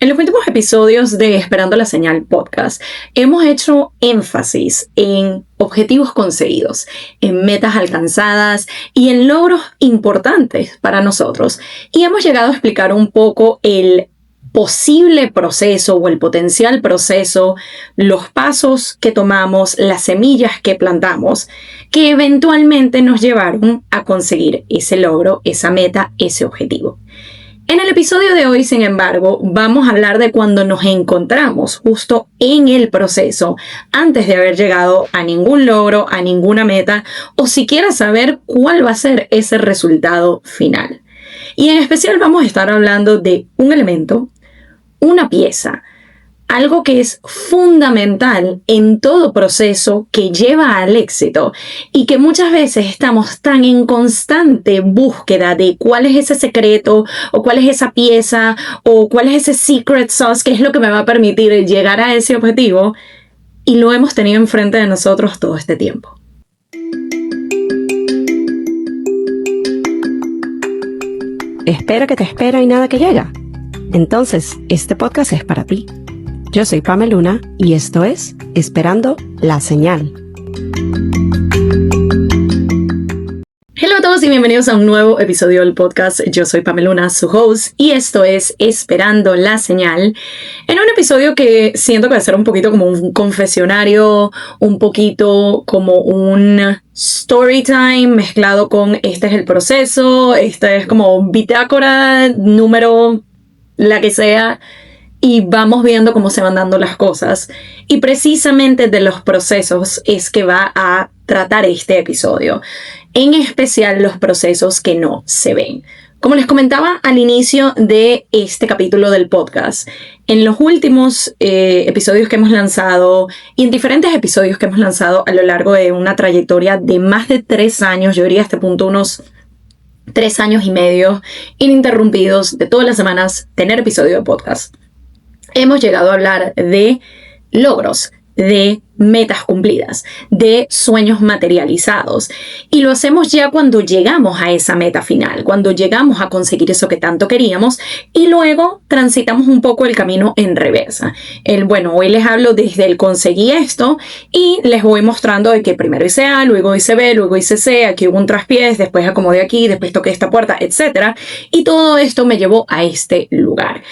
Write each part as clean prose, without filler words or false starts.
En los últimos episodios de Esperando la Señal podcast, hemos hecho énfasis en objetivos conseguidos, en metas alcanzadas y en logros importantes para nosotros. Y hemos llegado a explicar un poco el posible proceso o el potencial proceso, los pasos que tomamos, las semillas que plantamos, que eventualmente nos llevaron a conseguir ese logro, esa meta, ese objetivo. En el episodio de hoy, sin embargo, vamos a hablar de cuando nos encontramos justo en el proceso, antes de haber llegado a ningún logro, a ninguna meta, o siquiera saber cuál va a ser ese resultado final. Y en especial vamos a estar hablando de un elemento, una pieza, algo que es fundamental en todo proceso que lleva al éxito y que muchas veces estamos tan en constante búsqueda de cuál es ese secreto o cuál es esa pieza o cuál es ese secret sauce que es lo que me va a permitir llegar a ese objetivo, y lo hemos tenido enfrente de nosotros todo este tiempo. Espera que te espera y nada que llega. Entonces, este podcast es para ti. Yo soy Pamela Luna y esto es Esperando la Señal. Hola a todos y bienvenidos a un nuevo episodio del podcast. Yo soy Pamela Luna, su host, y esto es Esperando la Señal. En un episodio que siento que va a ser un poquito como un confesionario, un poquito como un story time mezclado con este es el proceso, este es como bitácora, número, la que sea. Y vamos viendo cómo se van dando las cosas. Y precisamente de los procesos es que va a tratar este episodio. En especial los procesos que no se ven. Como les comentaba al inicio de este capítulo del podcast, en los últimos episodios que hemos lanzado y en diferentes episodios que hemos lanzado a lo largo de una trayectoria de más de 3 años, yo diría a este punto unos 3 años y medio ininterrumpidos de todas las semanas tener episodio de podcast. Hemos llegado a hablar de logros, de metas cumplidas, de sueños materializados. Y lo hacemos ya cuando llegamos a esa meta final, cuando llegamos a conseguir eso que tanto queríamos y luego transitamos un poco el camino en reversa. Hoy les hablo desde el conseguí esto y les voy mostrando de que primero hice A, luego hice B, luego hice C, aquí hubo un traspiés, después acomodé aquí, después toqué esta puerta, etc. Y todo esto me llevó a este lugar.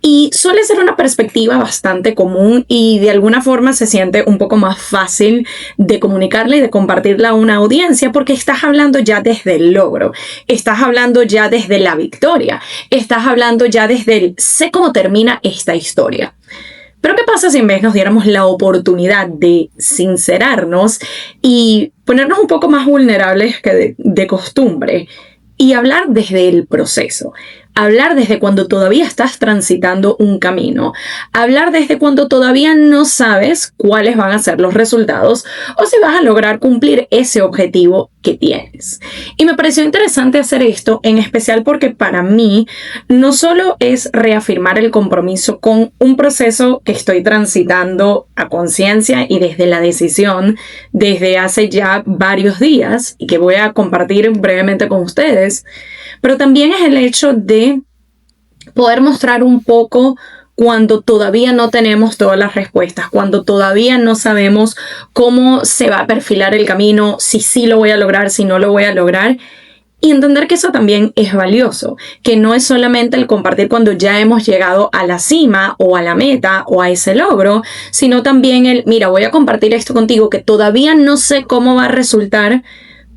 Y suele ser una perspectiva bastante común y de alguna forma se siente un poco más fácil de comunicarle y de compartirla a una audiencia porque estás hablando ya desde el logro, estás hablando ya desde la victoria, estás hablando ya desde el sé cómo termina esta historia. Pero ¿qué pasa si en vez nos diéramos la oportunidad de sincerarnos y ponernos un poco más vulnerables que de costumbre y hablar desde el proceso? Hablar desde cuando todavía estás transitando un camino. Hablar desde cuando todavía no sabes cuáles van a ser los resultados o si vas a lograr cumplir ese objetivo que tienes. Y me pareció interesante hacer esto, en especial porque para mí no solo es reafirmar el compromiso con un proceso que estoy transitando a conciencia y desde la decisión desde hace ya varios días y que voy a compartir brevemente con ustedes, pero también es el hecho de poder mostrar un poco cuando todavía no tenemos todas las respuestas, cuando todavía no sabemos cómo se va a perfilar el camino, si sí lo voy a lograr, si no lo voy a lograr. Y entender que eso también es valioso, que no es solamente el compartir cuando ya hemos llegado a la cima o a la meta o a ese logro, sino también el, mira, voy a compartir esto contigo que todavía no sé cómo va a resultar.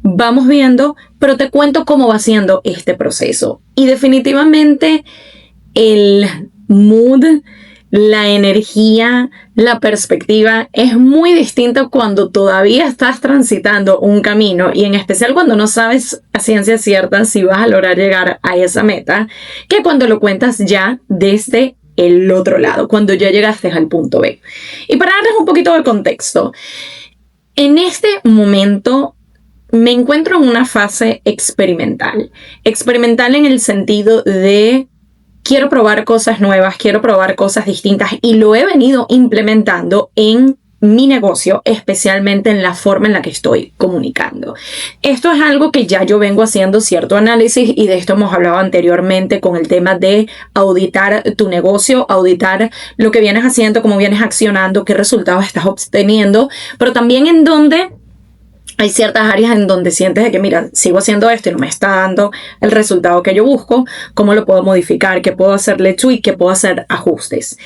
Vamos viendo, pero te cuento cómo va siendo este proceso. Y definitivamente el mood, la energía, la perspectiva es muy distinto cuando todavía estás transitando un camino y en especial cuando no sabes a ciencia cierta si vas a lograr llegar a esa meta, que cuando lo cuentas ya desde el otro lado, cuando ya llegaste al punto B. Y para darles un poquito de contexto, en este momento me encuentro en una fase experimental. Experimental en el sentido de quiero probar cosas nuevas, quiero probar cosas distintas y lo he venido implementando en mi negocio, especialmente en la forma en la que estoy comunicando. Esto es algo que ya yo vengo haciendo cierto análisis y de esto hemos hablado anteriormente con el tema de auditar tu negocio, auditar lo que vienes haciendo, cómo vienes accionando, qué resultados estás obteniendo, pero también en donde hay ciertas áreas en donde sientes de que, mira, sigo haciendo esto y no me está dando el resultado que yo busco, ¿cómo lo puedo modificar? ¿Qué puedo hacerle tweak? ¿Qué puedo hacer ajustes?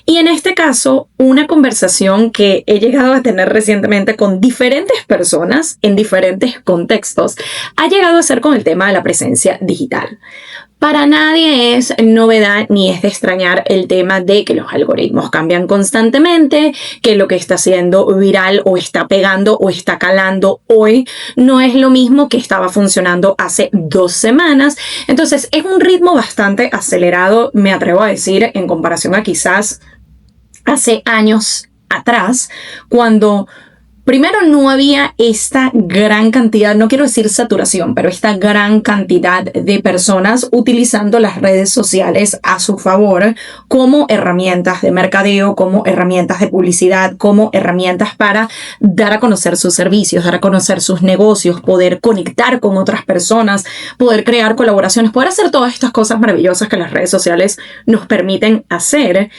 Y en este caso, una conversación que he llegado a tener recientemente con diferentes personas en diferentes contextos, ha llegado a ser con el tema de la presencia digital. Para nadie es novedad ni es de extrañar el tema de que los algoritmos cambian constantemente, que lo que está siendo viral o está pegando o está calando hoy no es lo mismo que estaba funcionando hace 2 semanas. Entonces es un ritmo bastante acelerado, me atrevo a decir, en comparación a quizás hace años atrás, cuando primero no había esta gran cantidad, no quiero decir saturación, pero esta gran cantidad de personas utilizando las redes sociales a su favor como herramientas de mercadeo, como herramientas de publicidad, como herramientas para dar a conocer sus servicios, dar a conocer sus negocios, poder conectar con otras personas, poder crear colaboraciones, poder hacer todas estas cosas maravillosas que las redes sociales nos permiten hacer.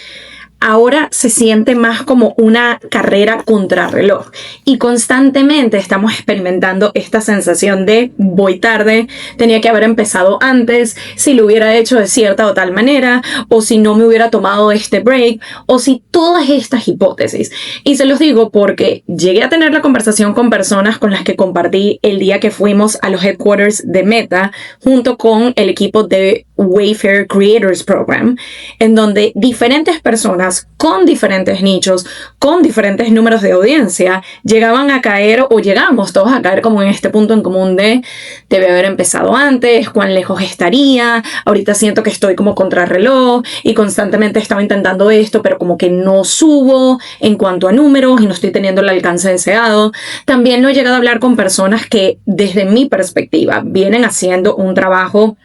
Ahora se siente más como una carrera contrarreloj y constantemente estamos experimentando esta sensación de voy tarde, tenía que haber empezado antes, si lo hubiera hecho de cierta o tal manera, o si no me hubiera tomado este break, o si todas estas hipótesis. Y se los digo porque llegué a tener la conversación con personas con las que compartí el día que fuimos a los headquarters de Meta junto con el equipo de Wayfair Creators Program, en donde diferentes personas con diferentes nichos, con diferentes números de audiencia, llegaban a caer o llegamos todos a caer como en este punto en común de debe haber empezado antes, cuán lejos estaría, ahorita siento que estoy como contrarreloj y constantemente estaba intentando esto, pero como que no subo en cuanto a números y no estoy teniendo el alcance deseado. También lo he llegado a hablar con personas que desde mi perspectiva vienen haciendo un trabajo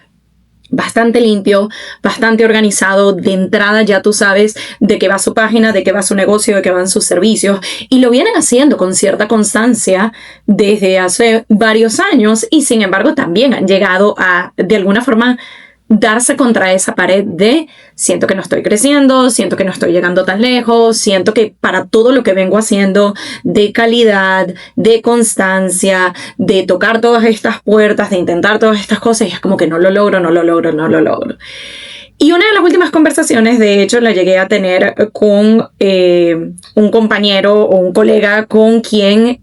bastante limpio, bastante organizado. De entrada ya tú sabes de qué va su página, de qué va su negocio, de qué van sus servicios y lo vienen haciendo con cierta constancia desde hace varios años y sin embargo también han llegado a de alguna forma darse contra esa pared de siento que no estoy creciendo, siento que no estoy llegando tan lejos, siento que para todo lo que vengo haciendo de calidad, de constancia, de tocar todas estas puertas, de intentar todas estas cosas, es como que no lo logro. Y una de las últimas conversaciones, de hecho, la llegué a tener con un compañero o un colega con quien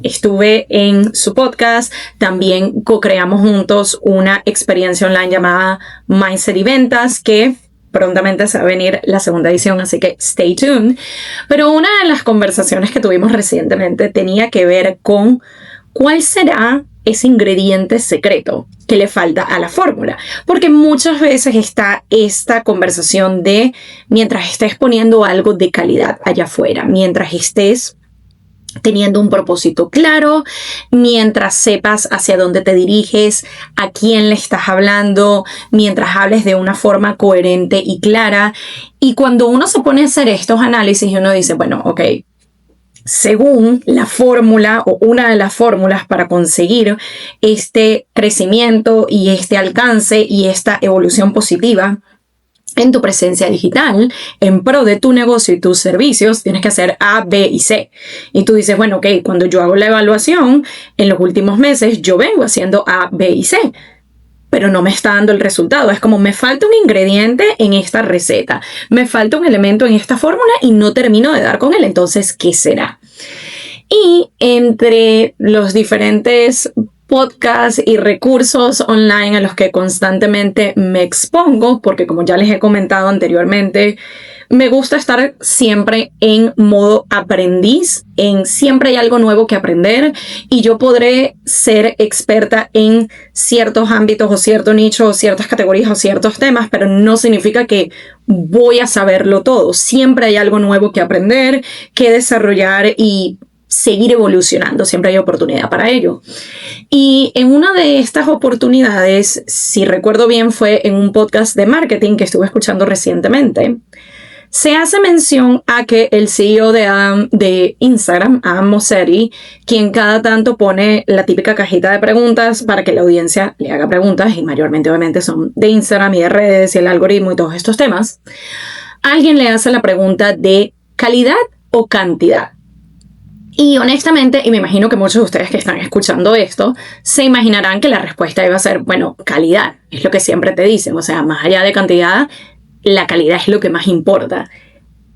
estuve en su podcast. También co-creamos juntos una experiencia online llamada Mindset y Ventas, que prontamente se va a venir la segunda edición, así que stay tuned. Pero una de las conversaciones que tuvimos recientemente tenía que ver con cuál será ese ingrediente secreto que le falta a la fórmula, porque muchas veces está esta conversación de mientras estés poniendo algo de calidad allá afuera, mientras estés teniendo un propósito claro, mientras sepas hacia dónde te diriges, a quién le estás hablando, mientras hables de una forma coherente y clara. Y cuando uno se pone a hacer estos análisis y uno dice, bueno, ok, según la fórmula o una de las fórmulas para conseguir este crecimiento y este alcance y esta evolución positiva en tu presencia digital, en pro de tu negocio y tus servicios, tienes que hacer A, B y C. Y tú dices, bueno, ok, cuando yo hago la evaluación, en los últimos meses yo vengo haciendo A, B y C, pero no me está dando el resultado. Es como me falta un ingrediente en esta receta, me falta un elemento en esta fórmula y no termino de dar con él. Entonces, ¿qué será? Y entre los diferentes podcasts y recursos online a los que constantemente me expongo, porque como ya les he comentado anteriormente, me gusta estar siempre en modo aprendiz, en siempre hay algo nuevo que aprender y yo podré ser experta en ciertos ámbitos o cierto nicho o ciertas categorías o ciertos temas, pero no significa que voy a saberlo todo. Siempre hay algo nuevo que aprender, que desarrollar y seguir evolucionando. Siempre hay oportunidad para ello. Y en una de estas oportunidades, si recuerdo bien, fue en un podcast de marketing que estuve escuchando recientemente. se hace mención a que el CEO de Instagram, Adam Mosseri, quien cada tanto pone la típica cajita de preguntas para que la audiencia le haga preguntas, y mayormente obviamente son de Instagram y de redes y el algoritmo y todos estos temas, alguien le hace la pregunta de calidad o cantidad. Y honestamente, y me imagino que muchos de ustedes que están escuchando esto, se imaginarán que la respuesta iba a ser, bueno, calidad. Es lo que siempre te dicen. O sea, más allá de cantidad, la calidad es lo que más importa.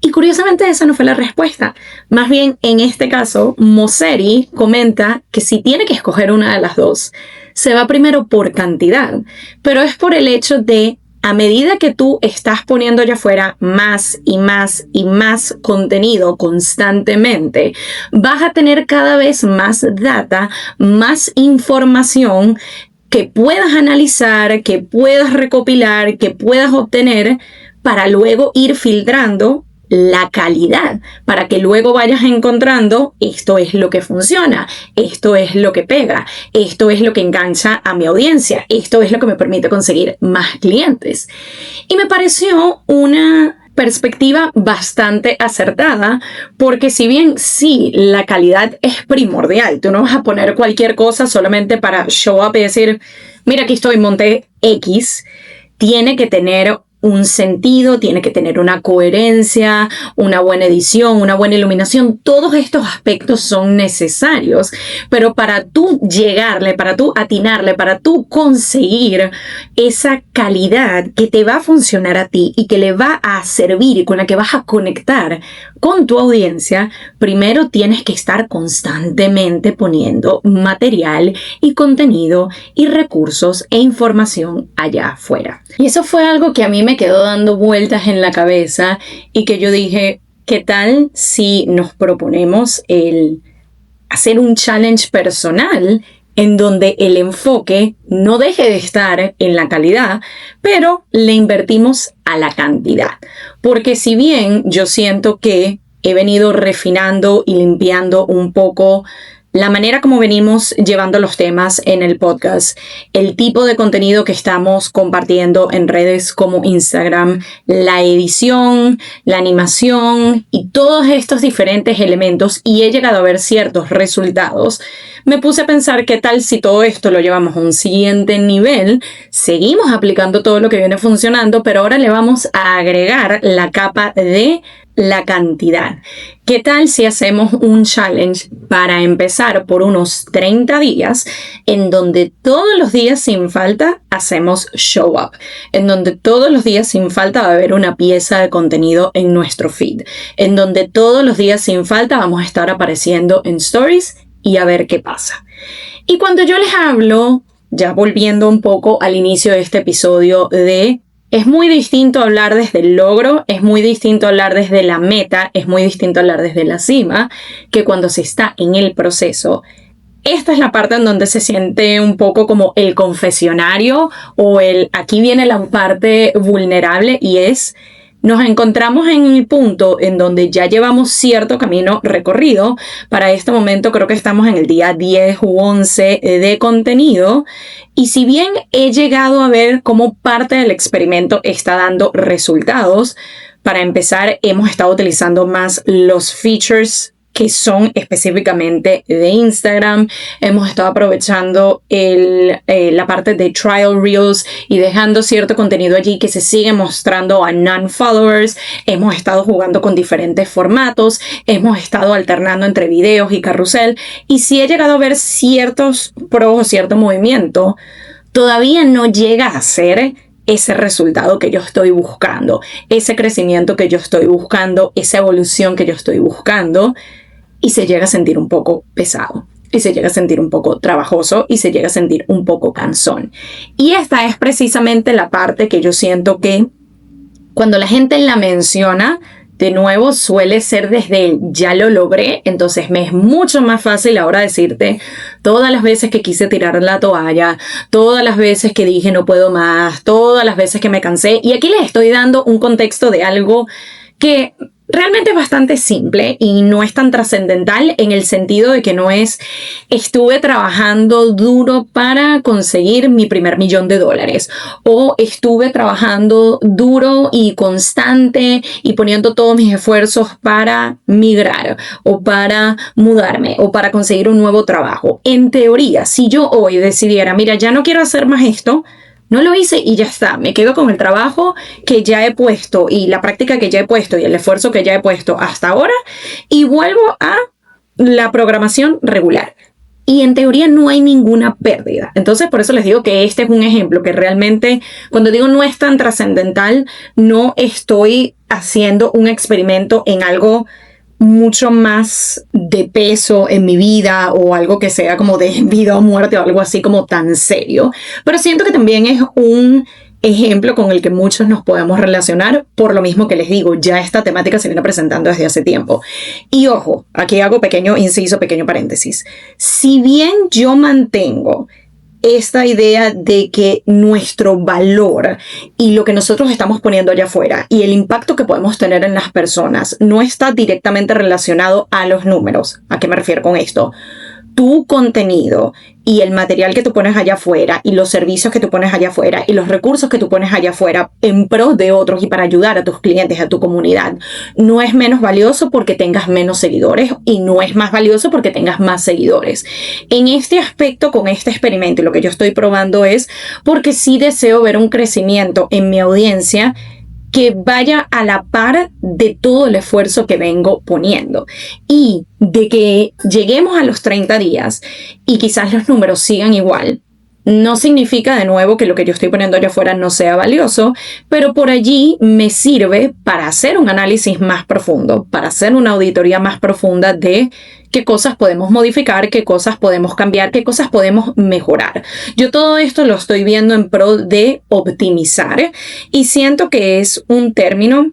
Y curiosamente esa no fue la respuesta. Más bien, en este caso, Mosseri comenta que si tiene que escoger una de las dos, se va primero por cantidad. Pero es por el hecho de, a medida que tú estás poniendo allá afuera más y más y más contenido constantemente, vas a tener cada vez más data, más información que puedas analizar, que puedas recopilar, que puedas obtener para luego ir filtrando la calidad, para que luego vayas encontrando esto es lo que funciona, esto es lo que pega, esto es lo que engancha a mi audiencia, esto es lo que me permite conseguir más clientes. Y me pareció una perspectiva bastante acertada, porque si bien sí, la calidad es primordial, tú no vas a poner cualquier cosa solamente para show up y decir, mira, aquí estoy, monté X, tiene que tener un sentido, tiene que tener una coherencia, una buena edición, una buena iluminación. Todos estos aspectos son necesarios, pero para tú llegarle, para tú atinarle, para tú conseguir esa calidad que te va a funcionar a ti y que le va a servir y con la que vas a conectar con tu audiencia, primero tienes que estar constantemente poniendo material y contenido y recursos e información allá afuera. Y eso fue algo que a mí me quedó dando vueltas en la cabeza y que yo dije, ¿qué tal si nos proponemos el hacer un challenge personal en donde el enfoque no deje de estar en la calidad, pero le invertimos a la cantidad? Porque si bien yo siento que he venido refinando y limpiando un poco la manera como venimos llevando los temas en el podcast, el tipo de contenido que estamos compartiendo en redes como Instagram, la edición, la animación y todos estos diferentes elementos, y he llegado a ver ciertos resultados, me puse a pensar qué tal si todo esto lo llevamos a un siguiente nivel, seguimos aplicando todo lo que viene funcionando, pero ahora le vamos a agregar la capa de la cantidad. ¿Qué tal si hacemos un challenge para empezar por unos 30 días en donde todos los días sin falta hacemos show up, en donde todos los días sin falta va a haber una pieza de contenido en nuestro feed, en donde todos los días sin falta vamos a estar apareciendo en stories y a ver qué pasa? Y cuando yo les hablo, ya volviendo un poco al inicio de este episodio, es muy distinto hablar desde el logro, es muy distinto hablar desde la meta, es muy distinto hablar desde la cima, que cuando se está en el proceso. Esta es la parte en donde se siente un poco como el confesionario o aquí viene la parte vulnerable, y nos encontramos en el punto en donde ya llevamos cierto camino recorrido. Para este momento creo que estamos en el día 10 u 11 de contenido. Y si bien he llegado a ver cómo parte del experimento está dando resultados, para empezar hemos estado utilizando más los features que son específicamente de Instagram. Hemos estado aprovechando la parte de trial reels y dejando cierto contenido allí que se sigue mostrando a non-followers. Hemos estado jugando con diferentes formatos. Hemos estado alternando entre videos y carrusel. Y si he llegado a ver ciertos pros o cierto movimiento, todavía no llega a ser ese resultado que yo estoy buscando, ese crecimiento que yo estoy buscando, esa evolución que yo estoy buscando. Y se llega a sentir un poco pesado, y se llega a sentir un poco trabajoso, y se llega a sentir un poco cansón. Y esta es precisamente la parte que yo siento que cuando la gente la menciona, de nuevo suele ser desde el ya lo logré. Entonces me es mucho más fácil ahora decirte todas las veces que quise tirar la toalla, todas las veces que dije no puedo más, todas las veces que me cansé. Y aquí les estoy dando un contexto de algo que Realmente es bastante simple y no es tan trascendental en el sentido de que no es estuve trabajando duro para conseguir mi primer $1,000,000 o estuve trabajando duro y constante y poniendo todos mis esfuerzos para migrar o para mudarme o para conseguir un nuevo trabajo. En teoría, si yo hoy decidiera, mira, ya no quiero hacer más esto, no lo hice y ya está. Me quedo con el trabajo que ya he puesto y la práctica que ya he puesto y el esfuerzo que ya he puesto hasta ahora y vuelvo a la programación regular. Y en teoría no hay ninguna pérdida. Entonces, por eso les digo que este es un ejemplo que realmente, cuando digo no es tan trascendental, no estoy haciendo un experimento en algo mucho más de peso en mi vida o algo que sea como de vida o muerte o algo así como tan serio. Pero siento que también es un ejemplo con el que muchos nos podemos relacionar, por lo mismo que les digo, ya esta temática se viene presentando desde hace tiempo. Y ojo, aquí hago pequeño inciso, pequeño paréntesis. Si bien yo mantengo esta idea de que nuestro valor y lo que nosotros estamos poniendo allá afuera y el impacto que podemos tener en las personas no está directamente relacionado a los números. ¿A qué me refiero con esto? Tu contenido y el material que tú pones allá afuera y los servicios que tú pones allá afuera y los recursos que tú pones allá afuera en pro de otros y para ayudar a tus clientes, a tu comunidad, no es menos valioso porque tengas menos seguidores y no es más valioso porque tengas más seguidores. En este aspecto, con este experimento, lo que yo estoy probando es porque sí deseo ver un crecimiento en mi audiencia que vaya a la par de todo el esfuerzo que vengo poniendo y de que lleguemos a los 30 días y quizás los números sigan igual. No significa de nuevo que lo que yo estoy poniendo allá afuera no sea valioso, pero por allí me sirve para hacer un análisis más profundo, para hacer una auditoría más profunda de qué cosas podemos modificar, qué cosas podemos cambiar, qué cosas podemos mejorar. Yo todo esto lo estoy viendo en pro de optimizar y siento que es un término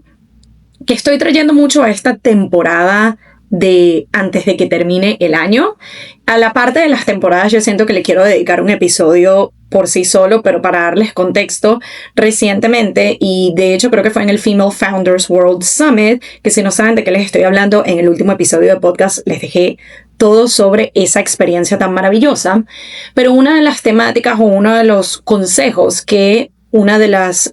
que estoy trayendo mucho a esta temporada de antes de que termine el año. A la parte de las temporadas yo siento que le quiero dedicar un episodio por sí solo, pero para darles contexto, recientemente, y de hecho creo que fue en el Female Founders World Summit, que si no saben de qué les estoy hablando, en el último episodio de podcast les dejé todo sobre esa experiencia tan maravillosa, pero una de las temáticas o uno de los consejos que una de las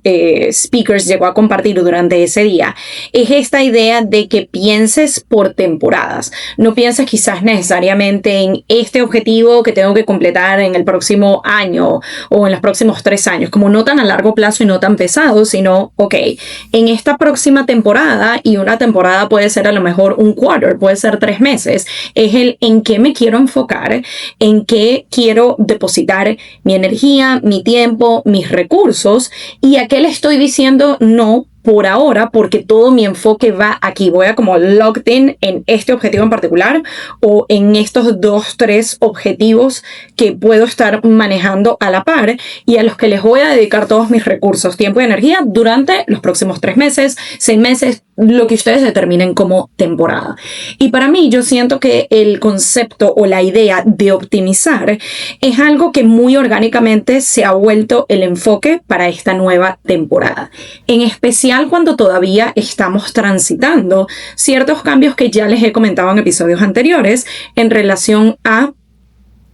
speakers llegó a compartir durante ese día, es esta idea de que pienses por temporadas. No pienses quizás necesariamente en este objetivo que tengo que completar en el próximo año o en los próximos 3 años, como no tan a largo plazo y no tan pesado, sino, ok, en esta próxima temporada, y una temporada puede ser a lo mejor un quarter, puede ser 3 meses, es el en qué me quiero enfocar, en qué quiero depositar mi energía, mi tiempo, mis recursos. ¿Y a qué le estoy diciendo no por ahora? Porque todo mi enfoque va aquí. Voy a como locked in en este objetivo en particular o en estos 2, 3 objetivos que puedo estar manejando a la par y a los que les voy a dedicar todos mis recursos, tiempo y energía durante los próximos 3 meses, 6 meses, lo que ustedes determinen como temporada. Y para mí yo siento que el concepto o la idea de optimizar es algo que muy orgánicamente se ha vuelto el enfoque para esta nueva temporada. En especial cuando todavía estamos transitando ciertos cambios que ya les he comentado en episodios anteriores en relación a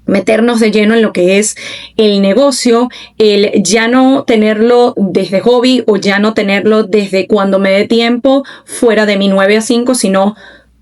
meternos de lleno en lo que es el negocio, el ya no tenerlo desde hobby o ya no tenerlo desde cuando me dé tiempo fuera de mi 9 a 5, sino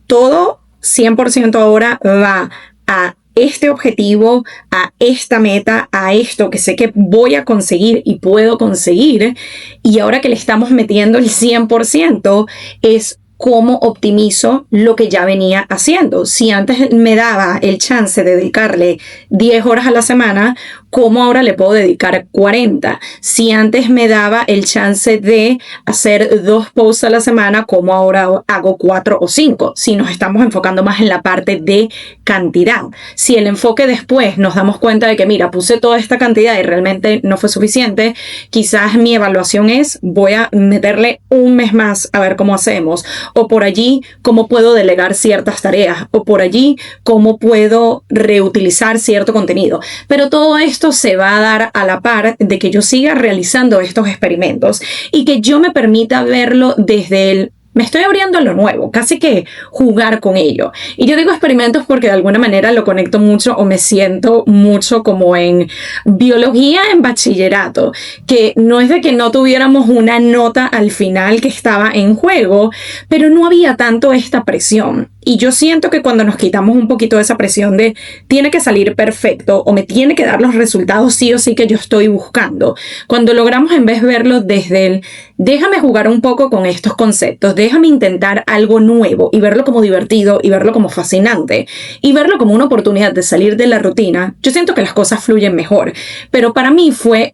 todo 100% ahora va a este objetivo, a esta meta, a esto que sé que voy a conseguir y puedo conseguir. Y ahora que le estamos metiendo el 100% es cómo optimizo lo que ya venía haciendo. Si antes me daba el chance de dedicarle 10 horas a la semana, ¿cómo ahora le puedo dedicar 40? Si antes me daba el chance de hacer 2 posts a la semana, ¿cómo ahora hago 4 o 5? Si nos estamos enfocando más en la parte de cantidad. Si el enfoque después nos damos cuenta de que, mira, puse toda esta cantidad y realmente no fue suficiente, quizás mi evaluación es, voy a meterle un mes más a ver cómo hacemos. O por allí, cómo puedo delegar ciertas tareas. O por allí, cómo puedo reutilizar cierto contenido. Pero todo esto se va a dar a la par de que yo siga realizando estos experimentos y que yo me permita verlo desde el me estoy abriendo a lo nuevo, casi que jugar con ello. Y yo digo experimentos porque de alguna manera lo conecto mucho o me siento mucho como en biología en bachillerato, que no es de que no tuviéramos una nota al final que estaba en juego, pero no había tanto esta presión. Y yo siento que cuando nos quitamos un poquito de esa presión de tiene que salir perfecto o me tiene que dar los resultados sí o sí que yo estoy buscando, cuando logramos en vez verlo desde el déjame jugar un poco con estos conceptos, déjame intentar algo nuevo y verlo como divertido y verlo como fascinante y verlo como una oportunidad de salir de la rutina, yo siento que las cosas fluyen mejor. Pero para mí fue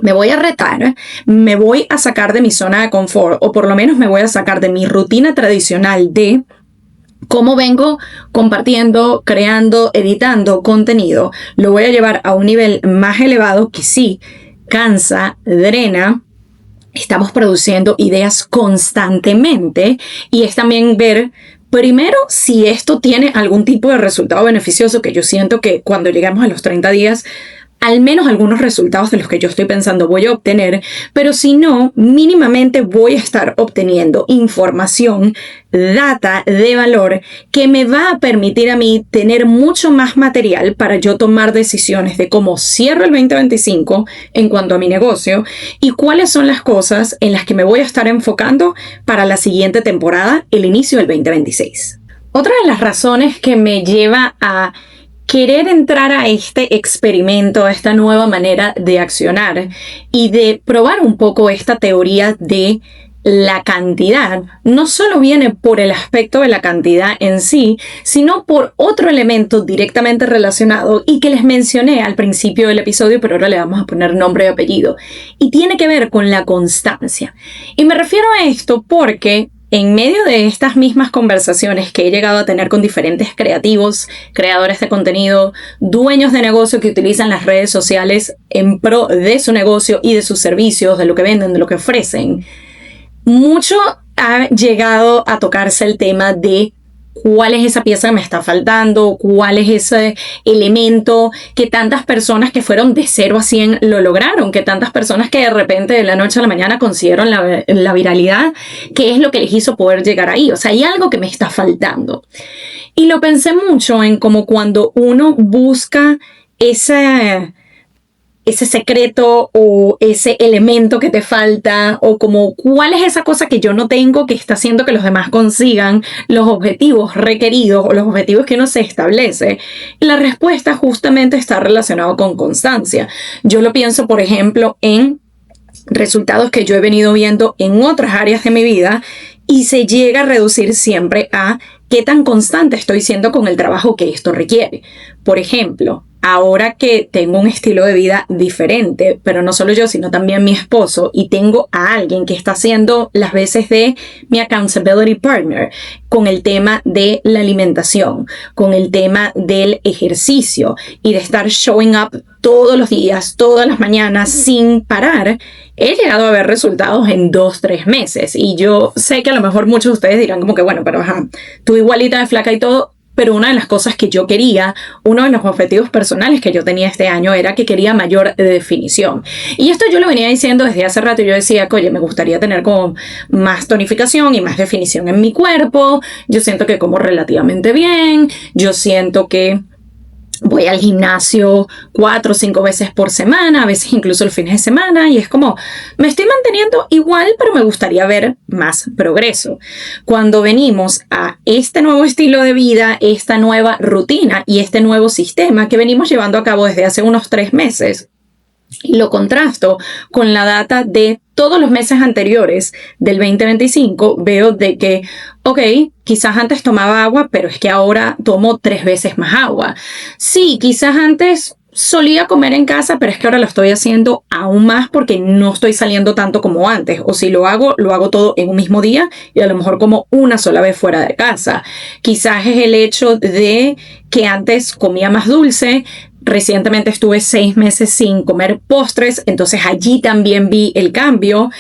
me voy a retar, me voy a sacar de mi zona de confort o por lo menos me voy a sacar de mi rutina tradicional de cómo vengo compartiendo, creando, editando contenido. Lo voy a llevar a un nivel más elevado que sí cansa, drena. Estamos produciendo ideas constantemente y es también ver primero si esto tiene algún tipo de resultado beneficioso, que yo siento que cuando llegamos a los 30 días al menos algunos resultados de los que yo estoy pensando voy a obtener, pero si no, mínimamente voy a estar obteniendo información, data de valor que me va a permitir a mí tener mucho más material para yo tomar decisiones de cómo cierro el 2025 en cuanto a mi negocio y cuáles son las cosas en las que me voy a estar enfocando para la siguiente temporada, el inicio del 2026. Otra de las razones que me lleva a querer entrar a este experimento, a esta nueva manera de accionar y de probar un poco esta teoría de la cantidad, no solo viene por el aspecto de la cantidad en sí, sino por otro elemento directamente relacionado y que les mencioné al principio del episodio, pero ahora le vamos a poner nombre y apellido, y tiene que ver con la constancia. Y me refiero a esto porque en medio de estas mismas conversaciones que he llegado a tener con diferentes creativos, creadores de contenido, dueños de negocio que utilizan las redes sociales en pro de su negocio y de sus servicios, de lo que venden, de lo que ofrecen, mucho ha llegado a tocarse el tema de cuál es esa pieza que me está faltando, cuál es ese elemento que tantas personas que fueron de 0 a 100 lo lograron, que tantas personas que de repente de la noche a la mañana consiguieron la viralidad, qué es lo que les hizo poder llegar ahí. O sea, hay algo que me está faltando. Y lo pensé mucho en como cuando uno busca ese secreto o ese elemento que te falta o como cuál es esa cosa que yo no tengo que está haciendo que los demás consigan los objetivos requeridos o los objetivos que uno se establece. Y la respuesta justamente está relacionada con constancia. Yo lo pienso, por ejemplo, en resultados que yo he venido viendo en otras áreas de mi vida y se llega a reducir siempre a qué tan constante estoy siendo con el trabajo que esto requiere. Por ejemplo, ahora que tengo un estilo de vida diferente, pero no solo yo, sino también mi esposo, y tengo a alguien que está haciendo las veces de mi accountability partner con el tema de la alimentación, con el tema del ejercicio y de estar showing up todos los días, todas las mañanas sin parar, he llegado a ver resultados en 2-3 meses. Y yo sé que a lo mejor muchos de ustedes dirán como que bueno, pero ajá, tú igualita de flaca y todo. Pero una de las cosas que yo quería, uno de los objetivos personales que yo tenía este año era que quería mayor definición. Y esto yo lo venía diciendo desde hace rato. Yo decía, oye, me gustaría tener como más tonificación y más definición en mi cuerpo. Yo siento que como relativamente bien. Yo siento que voy al gimnasio 4 o 5 veces por semana, a veces incluso el fin de semana, y es como, me estoy manteniendo igual, pero me gustaría ver más progreso. Cuando venimos a este nuevo estilo de vida, esta nueva rutina y este nuevo sistema que venimos llevando a cabo desde hace unos 3 meses, y lo contrasto con la data de todos los meses anteriores del 2025, veo de que, ok, quizás antes tomaba agua, pero es que ahora tomo 3 veces más agua. Sí, quizás antes solía comer en casa, pero es que ahora lo estoy haciendo aún más porque no estoy saliendo tanto como antes. O si lo hago todo en un mismo día y a lo mejor como una sola vez fuera de casa. Quizás es el hecho de que antes comía más dulce. Recientemente estuve 6 meses sin comer postres, entonces allí también vi el cambio.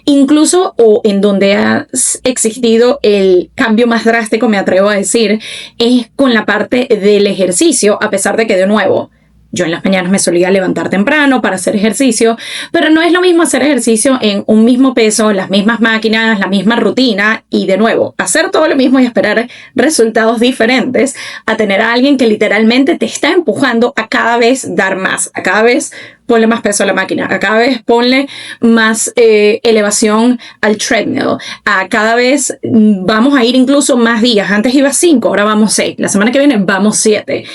Incluso, o en donde ha existido el cambio más drástico, me atrevo a decir, es con la parte del ejercicio, a pesar de que, de nuevo, Yo en las mañanas me solía levantar temprano para hacer ejercicio, pero no es lo mismo hacer ejercicio en un mismo peso, las mismas máquinas, la misma rutina y de nuevo, hacer todo lo mismo y esperar resultados diferentes a tener a alguien que literalmente te está empujando a cada vez dar más, a cada vez ponle más peso a la máquina, a cada vez ponle más elevación al treadmill, a cada vez vamos a ir incluso más días. Antes iba 5, ahora vamos 6. La semana que viene vamos 7.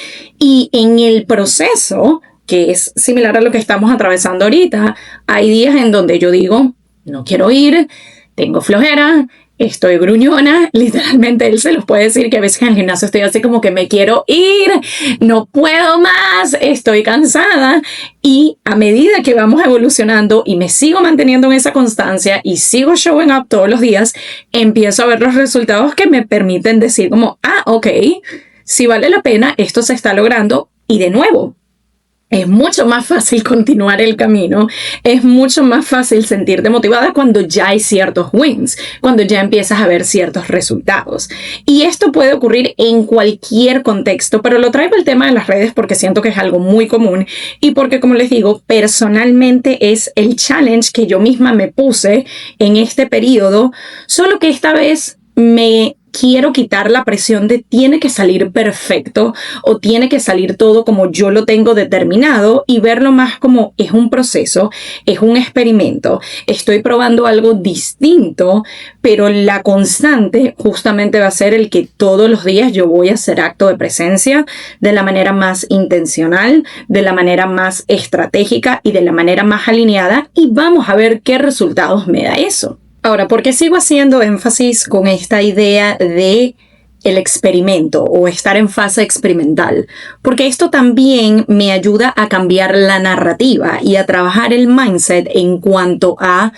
Y en el proceso, que es similar a lo que estamos atravesando ahorita, hay días en donde yo digo, no quiero ir, tengo flojera, estoy gruñona. Literalmente él se los puede decir que a veces en el gimnasio estoy así como que me quiero ir, no puedo más, estoy cansada. Y a medida que vamos evolucionando y me sigo manteniendo en esa constancia y sigo showing up todos los días, empiezo a ver los resultados que me permiten decir como, ok, si vale la pena, esto se está logrando. Y de nuevo, es mucho más fácil continuar el camino, es mucho más fácil sentirte motivada cuando ya hay ciertos wins, cuando ya empiezas a ver ciertos resultados. Y esto puede ocurrir en cualquier contexto, pero lo traigo el tema de las redes porque siento que es algo muy común y porque, como les digo, personalmente es el challenge que yo misma me puse en este periodo, solo que esta vez me quiero quitar la presión de tiene que salir perfecto o tiene que salir todo como yo lo tengo determinado y verlo más como es un proceso, es un experimento, estoy probando algo distinto, pero la constante justamente va a ser el que todos los días yo voy a hacer acto de presencia de la manera más intencional, de la manera más estratégica y de la manera más alineada y vamos a ver qué resultados me da eso. Ahora, ¿por qué sigo haciendo énfasis con esta idea de el experimento o estar en fase experimental? Porque esto también me ayuda a cambiar la narrativa y a trabajar el mindset en cuanto a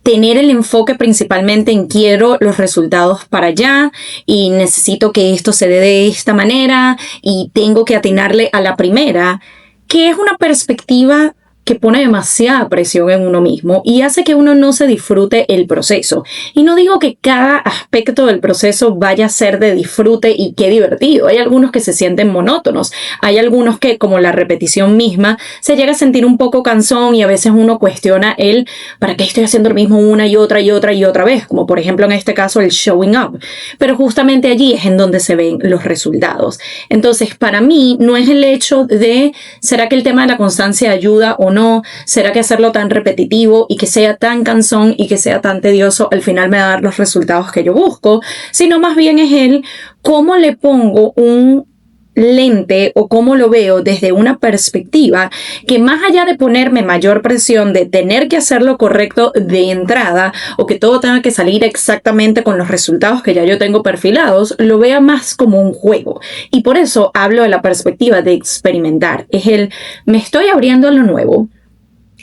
tener el enfoque principalmente en quiero los resultados para allá y necesito que esto se dé de esta manera y tengo que atinarle a la primera, que es una perspectiva que pone demasiada presión en uno mismo y hace que uno no se disfrute el proceso. Y no digo que cada aspecto del proceso vaya a ser de disfrute y qué divertido. Hay algunos que se sienten monótonos. Hay algunos que, como la repetición misma, se llega a sentir un poco cansón y a veces uno cuestiona el ¿para qué estoy haciendo lo mismo una y otra y otra y otra vez? Como por ejemplo en este caso el showing up. Pero justamente allí es en donde se ven los resultados. Entonces, para mí no es el hecho de ¿será que el tema de la constancia ayuda o no? ¿Será que hacerlo tan repetitivo y que sea tan cansón y que sea tan tedioso al final me va a dar los resultados que yo busco? Sino más bien es el cómo le pongo un lente o cómo lo veo desde una perspectiva que más allá de ponerme mayor presión de tener que hacer lo correcto de entrada o que todo tenga que salir exactamente con los resultados que ya yo tengo perfilados, lo vea más como un juego. Y por eso hablo de la perspectiva de experimentar. Es el me estoy abriendo a lo nuevo.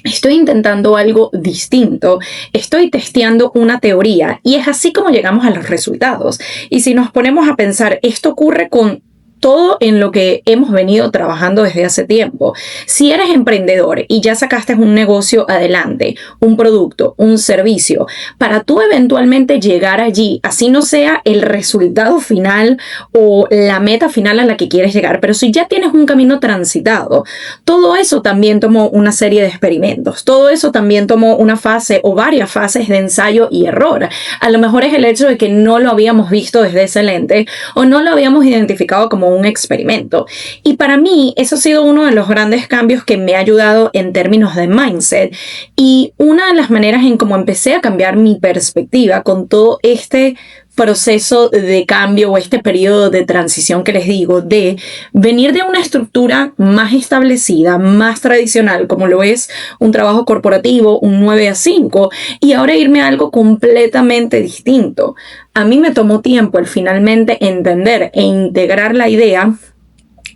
Estoy intentando algo distinto, estoy testeando una teoría y es así como llegamos a los resultados. Y si nos ponemos a pensar, esto ocurre con todo en lo que hemos venido trabajando desde hace tiempo. Si eres emprendedor y ya sacaste un negocio adelante, un producto, un servicio, para tú eventualmente llegar allí, así no sea el resultado final o la meta final a la que quieres llegar, pero si ya tienes un camino transitado, todo eso también tomó una serie de experimentos, todo eso también tomó una fase o varias fases de ensayo y error. A lo mejor es el hecho de que no lo habíamos visto desde ese lente o no lo habíamos identificado como un experimento. Y para mí eso ha sido uno de los grandes cambios que me ha ayudado en términos de mindset y una de las maneras en cómo empecé a cambiar mi perspectiva con todo este proceso de cambio o este periodo de transición que les digo, de venir de una estructura más establecida, más tradicional, como lo es un trabajo corporativo, un 9 a 5, y ahora irme a algo completamente distinto. A mí me tomó tiempo el finalmente entender e integrar la idea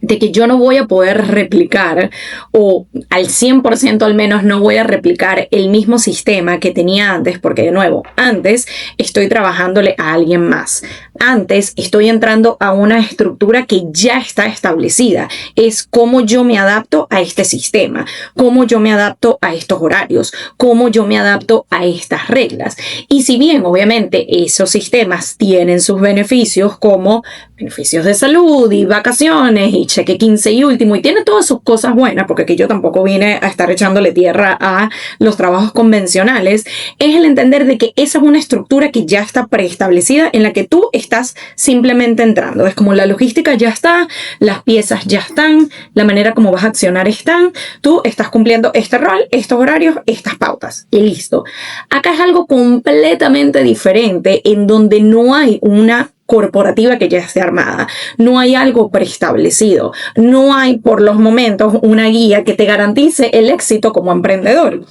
de que yo no voy a poder replicar o al 100% al menos no voy a replicar el mismo sistema que tenía antes, porque de nuevo, antes estoy trabajándole a alguien más. Antes estoy entrando a una estructura que ya está establecida. Es cómo yo me adapto a este sistema, cómo yo me adapto a estos horarios, cómo yo me adapto a estas reglas. Y si bien obviamente esos sistemas tienen sus beneficios como beneficios de salud y vacaciones y cheque 15 y último, y tiene todas sus cosas buenas, porque aquí yo tampoco vine a estar echándole tierra a los trabajos convencionales, es el entender de que esa es una estructura que ya está preestablecida en la que tú estás simplemente entrando. Es como la logística ya está, las piezas ya están, la manera como vas a accionar están, tú estás cumpliendo este rol, estos horarios, estas pautas y listo. Acá es algo completamente diferente en donde no hay una corporativa que ya esté armada, no hay algo preestablecido, no hay por los momentos una guía que te garantice el éxito como emprendedor.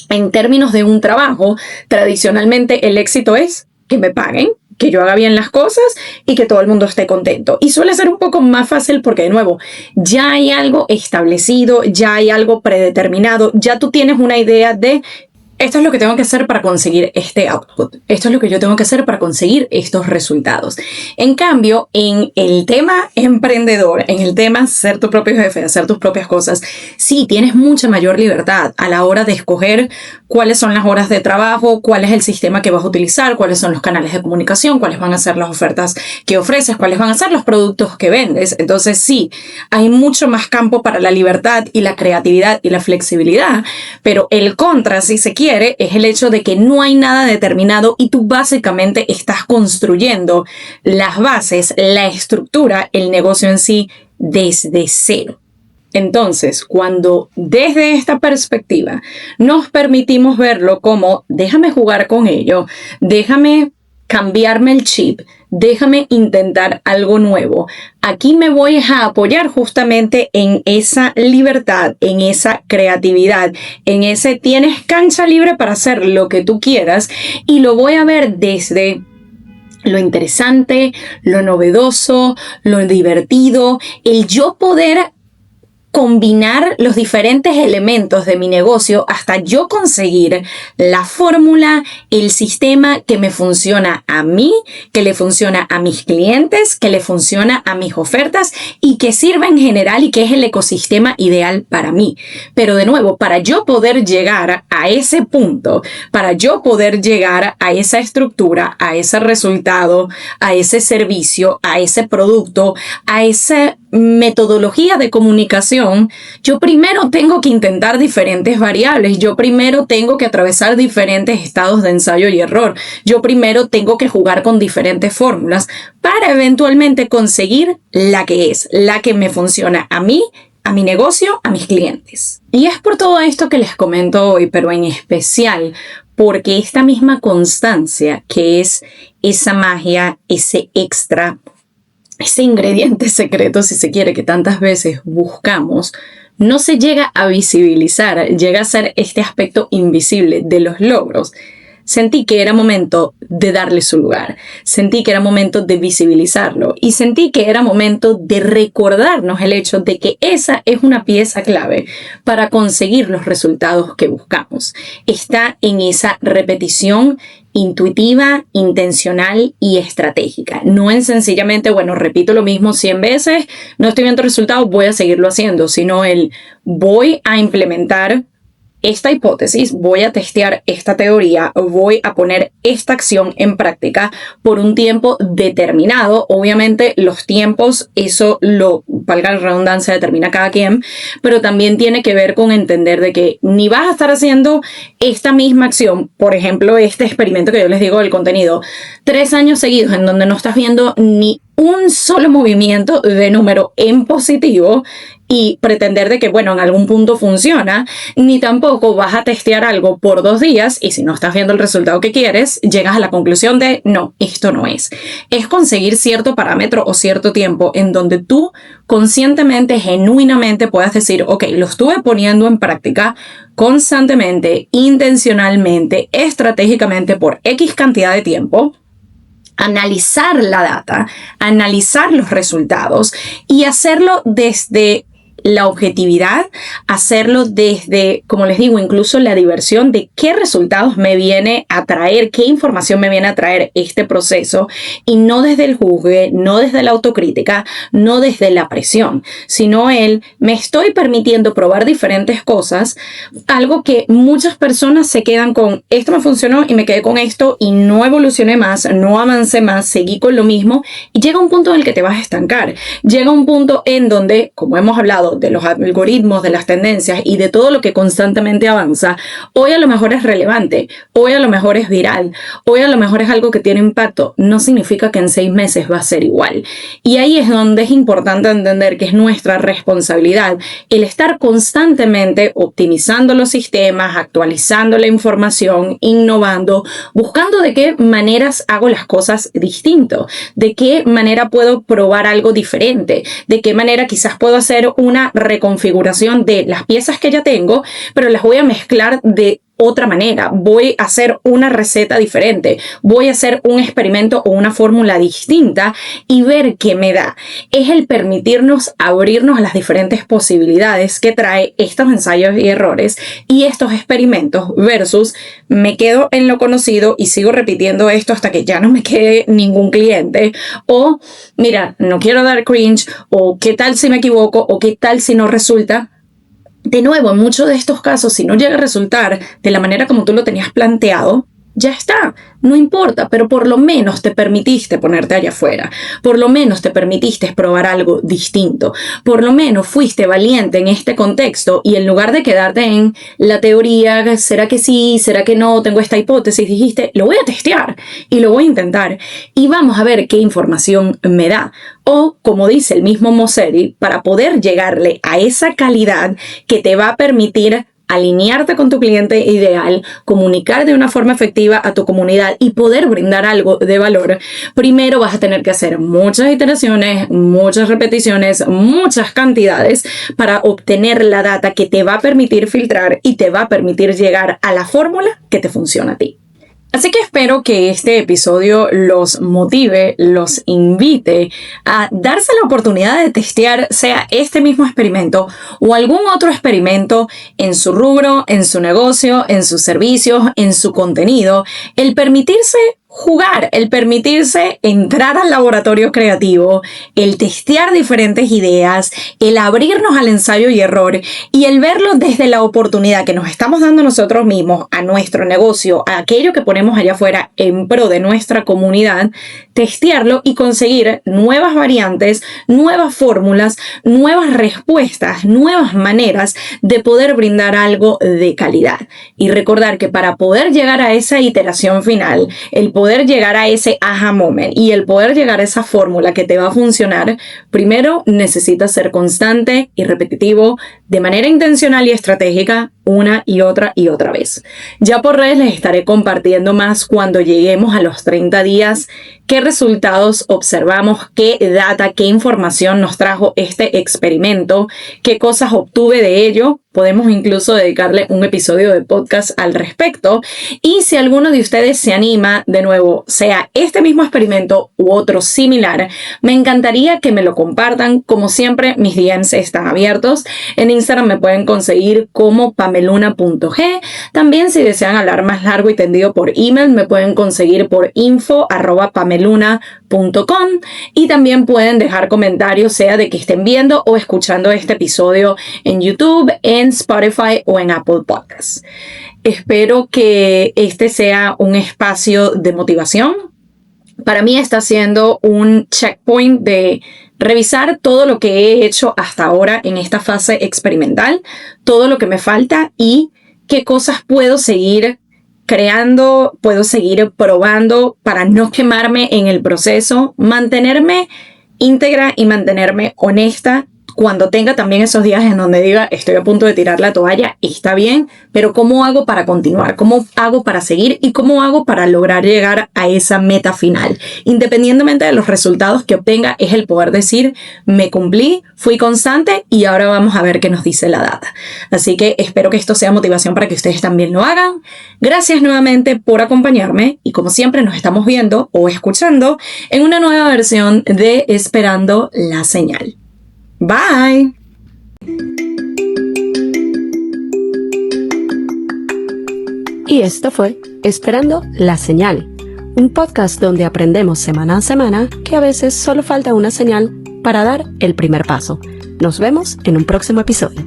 En términos de un trabajo, tradicionalmente el éxito es que me paguen, que yo haga bien las cosas y que todo el mundo esté contento. Y suele ser un poco más fácil porque, de nuevo, ya hay algo establecido, ya hay algo predeterminado, ya tú tienes una idea de esto es lo que tengo que hacer para conseguir este output. Esto es lo que yo tengo que hacer para conseguir estos resultados. En cambio, en el tema emprendedor, en el tema ser tu propio jefe, hacer tus propias cosas, sí, tienes mucha mayor libertad a la hora de escoger cuáles son las horas de trabajo, cuál es el sistema que vas a utilizar, cuáles son los canales de comunicación, cuáles van a ser las ofertas que ofreces, cuáles van a ser los productos que vendes. Entonces, sí, hay mucho más campo para la libertad y la creatividad y la flexibilidad, pero el contra, si se quiere, es el hecho de que no hay nada determinado y tú básicamente estás construyendo las bases, la estructura, el negocio en sí desde cero. Entonces, cuando desde esta perspectiva nos permitimos verlo como déjame jugar con ello, déjame cambiarme el chip, déjame intentar algo nuevo. Aquí me voy a apoyar justamente en esa libertad, en esa creatividad, en ese tienes cancha libre para hacer lo que tú quieras y lo voy a ver desde lo interesante, lo novedoso, lo divertido, el yo poder combinar los diferentes elementos de mi negocio hasta yo conseguir la fórmula, el sistema que me funciona a mí, que le funciona a mis clientes, que le funciona a mis ofertas y que sirva en general y que es el ecosistema ideal para mí. Pero de nuevo, para yo poder llegar a ese punto, para yo poder llegar a esa estructura, a ese resultado, a ese servicio, a ese producto, a esa metodología de comunicación, yo primero tengo que intentar diferentes variables, yo primero tengo que atravesar diferentes estados de ensayo y error, yo primero tengo que jugar con diferentes fórmulas para eventualmente conseguir la que me funciona a mí, a mi negocio, a mis clientes. Y es por todo esto que les comento hoy, pero en especial porque esta misma constancia que es esa magia, ese extra, ese ingrediente secreto, si se quiere, que tantas veces buscamos, no se llega a visibilizar, llega a ser este aspecto invisible de los logros. Sentí que era momento de darle su lugar, sentí que era momento de visibilizarlo y sentí que era momento de recordarnos el hecho de que esa es una pieza clave para conseguir los resultados que buscamos. Está en esa repetición intuitiva, intencional y estratégica. No es sencillamente, bueno, repito lo mismo 100 veces, no estoy viendo resultados, voy a seguirlo haciendo, sino el voy a implementar esta hipótesis, voy a testear esta teoría, voy a poner esta acción en práctica por un tiempo determinado. Obviamente los tiempos, eso valga la redundancia, determina cada quien, pero también tiene que ver con entender de que ni vas a estar haciendo esta misma acción, por ejemplo, este experimento que yo les digo del contenido, 3 años seguidos en donde no estás viendo ni un solo movimiento de número en positivo y pretender de que, bueno, en algún punto funciona, ni tampoco vas a testear algo por 2 días y si no estás viendo el resultado que quieres, llegas a la conclusión de, no, esto no es. Es conseguir cierto parámetro o cierto tiempo en donde tú conscientemente, genuinamente puedas decir, ok, lo estuve poniendo en práctica constantemente, intencionalmente, estratégicamente por X cantidad de tiempo, analizar la data, analizar los resultados y hacerlo desde la objetividad, hacerlo desde, como les digo, incluso la diversión de qué resultados me viene a traer, qué información me viene a traer este proceso, y no desde el juzgue, no desde la autocrítica, no desde la presión, sino me estoy permitiendo probar diferentes cosas, algo que muchas personas se quedan con, esto me funcionó y me quedé con esto y no evolucioné más, no avancé más, seguí con lo mismo, y llega un punto en el que te vas a estancar, llega un punto en donde, como hemos hablado de los algoritmos, de las tendencias y de todo lo que constantemente avanza, hoy a lo mejor es relevante, hoy a lo mejor es viral, hoy a lo mejor es algo que tiene impacto, no significa que en 6 meses va a ser igual. Y ahí es donde es importante entender que es nuestra responsabilidad el estar constantemente optimizando los sistemas, actualizando la información, innovando, buscando de qué maneras hago las cosas distinto, de qué manera puedo probar algo diferente, de qué manera quizás puedo hacer una reconfiguración de las piezas que ya tengo, pero las voy a mezclar de otra manera, voy a hacer una receta diferente, voy a hacer un experimento o una fórmula distinta y ver qué me da. Es el permitirnos abrirnos a las diferentes posibilidades que trae estos ensayos y errores y estos experimentos versus me quedo en lo conocido y sigo repitiendo esto hasta que ya no me quede ningún cliente, o mira, no quiero dar cringe, o qué tal si me equivoco, o qué tal si no resulta. De nuevo, en muchos de estos casos, si no llega a resultar de la manera como tú lo tenías planteado, ya está, no importa, pero por lo menos te permitiste ponerte allá afuera, por lo menos te permitiste probar algo distinto, por lo menos fuiste valiente en este contexto y en lugar de quedarte en la teoría, ¿será que sí? ¿Será que no? Tengo esta hipótesis, dijiste, lo voy a testear y lo voy a intentar y vamos a ver qué información me da. O, como dice el mismo Mosseri, para poder llegarle a esa calidad que te va a permitir alinearte con tu cliente ideal, comunicar de una forma efectiva a tu comunidad y poder brindar algo de valor, primero vas a tener que hacer muchas iteraciones, muchas repeticiones, muchas cantidades para obtener la data que te va a permitir filtrar y te va a permitir llegar a la fórmula que te funciona a ti. Así que espero que este episodio los motive, los invite a darse la oportunidad de testear, sea este mismo experimento o algún otro experimento en su rubro, en su negocio, en sus servicios, en su contenido, el permitirse jugar, el permitirse entrar al laboratorio creativo, el testear diferentes ideas, el abrirnos al ensayo y error y el verlo desde la oportunidad que nos estamos dando nosotros mismos, a nuestro negocio, a aquello que ponemos allá afuera en pro de nuestra comunidad, testearlo y conseguir nuevas variantes, nuevas fórmulas, nuevas respuestas, nuevas maneras de poder brindar algo de calidad. Y recordar que para poder llegar a esa iteración final, el poder llegar a ese aha moment y el poder llegar a esa fórmula que te va a funcionar, primero necesitas ser constante y repetitivo de manera intencional y estratégica una y otra vez. Ya por redes les estaré compartiendo más cuando lleguemos a los 30 días, qué resultados observamos, qué data, qué información nos trajo este experimento, qué cosas obtuve de ello. Podemos incluso dedicarle un episodio de podcast al respecto. Y si alguno de ustedes se anima, de nuevo, sea este mismo experimento u otro similar, me encantaría que me lo compartan. Como siempre, mis DMs están abiertos. En Instagram me pueden conseguir como pameluna.g. También si desean hablar más largo y tendido por email, me pueden conseguir por info@pameluna.com y también pueden dejar comentarios, sea de que estén viendo o escuchando este episodio en YouTube, en Spotify o en Apple Podcasts. Espero que este sea un espacio de motivación. Para mí está siendo un checkpoint de revisar todo lo que he hecho hasta ahora en esta fase experimental, todo lo que me falta y qué cosas puedo seguir creando, puedo seguir probando para no quemarme en el proceso, mantenerme íntegra y mantenerme honesta cuando tenga también esos días en donde diga estoy a punto de tirar la toalla, está bien, pero ¿cómo hago para continuar? ¿Cómo hago para seguir? ¿Y cómo hago para lograr llegar a esa meta final? Independientemente de los resultados que obtenga, es el poder decir, me cumplí, fui constante y ahora vamos a ver qué nos dice la data. Así que espero que esto sea motivación para que ustedes también lo hagan. Gracias nuevamente por acompañarme y como siempre nos estamos viendo o escuchando en una nueva versión de Esperando la Señal. Bye. Y esto fue Esperando la Señal, un podcast donde aprendemos semana a semana que a veces solo falta una señal para dar el primer paso. Nos vemos en un próximo episodio.